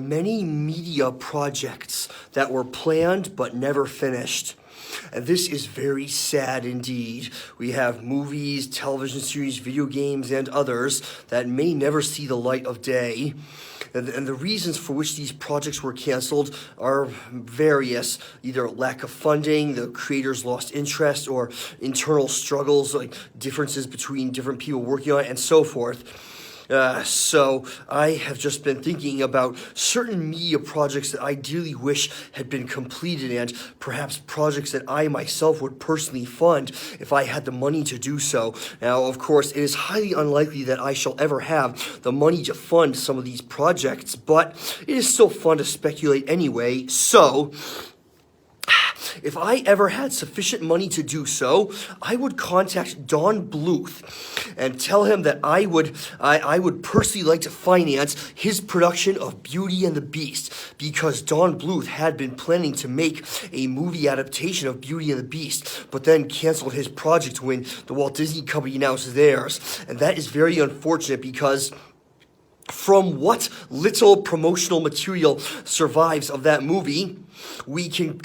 many media projects that were planned but never finished. And this is very sad indeed. We have movies, television series, video games, and others that may never see the light of day. And the reasons for which these projects were canceled are various, either lack of funding, the creators lost interest, or internal struggles, like differences between different people working on it, and so forth. So I have just been thinking about certain media projects that I dearly wish had been completed, and perhaps projects that I myself would personally fund if I had the money to do so. Now, of course, it is highly unlikely that I shall ever have the money to fund some of these projects, but it is still fun to speculate anyway. So if I ever had sufficient money to do so, I would contact Don Bluth and tell him that I would personally like to finance his production of Beauty and the Beast, because Don Bluth had been planning to make a movie adaptation of Beauty and the Beast, but then canceled his project when the Walt Disney Company announced theirs. And that is very unfortunate, because from what little promotional material survives of that movie, we can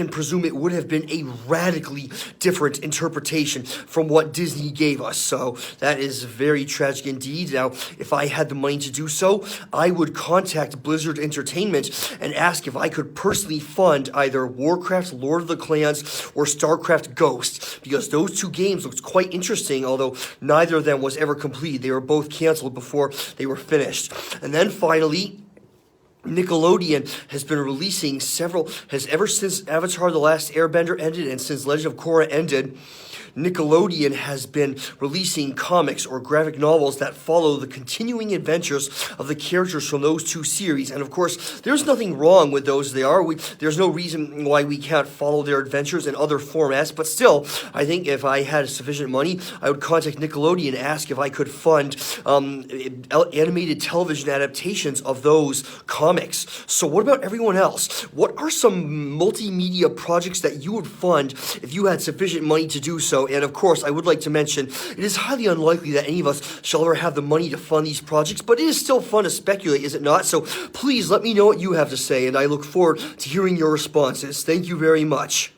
presume it would have been a radically different interpretation from what Disney gave us. So that is very tragic indeed. Now, if I had the money to do so, I would contact Blizzard Entertainment and ask if I could personally fund either Warcraft, Lord of the Clans, or StarCraft Ghost, because those two games looked quite interesting, although neither of them was ever completed. They were both canceled before they were finished. And then finally, Nickelodeon has been releasing ever since Avatar: The Last Airbender ended and since Legend of Korra ended, Nickelodeon has been releasing comics or graphic novels that follow the continuing adventures of the characters from those two series. And of course, there's nothing wrong with those. There's no reason why we can't follow their adventures in other formats. But still, I think if I had sufficient money, I would contact Nickelodeon and ask if I could fund animated television adaptations of those comics. So what about everyone else? What are some multimedia projects that you would fund if you had sufficient money to do so? And of course, I would like to mention, it is highly unlikely that any of us shall ever have the money to fund these projects, but it is still fun to speculate, is it not? So please let me know what you have to say, and I look forward to hearing your responses. Thank you very much.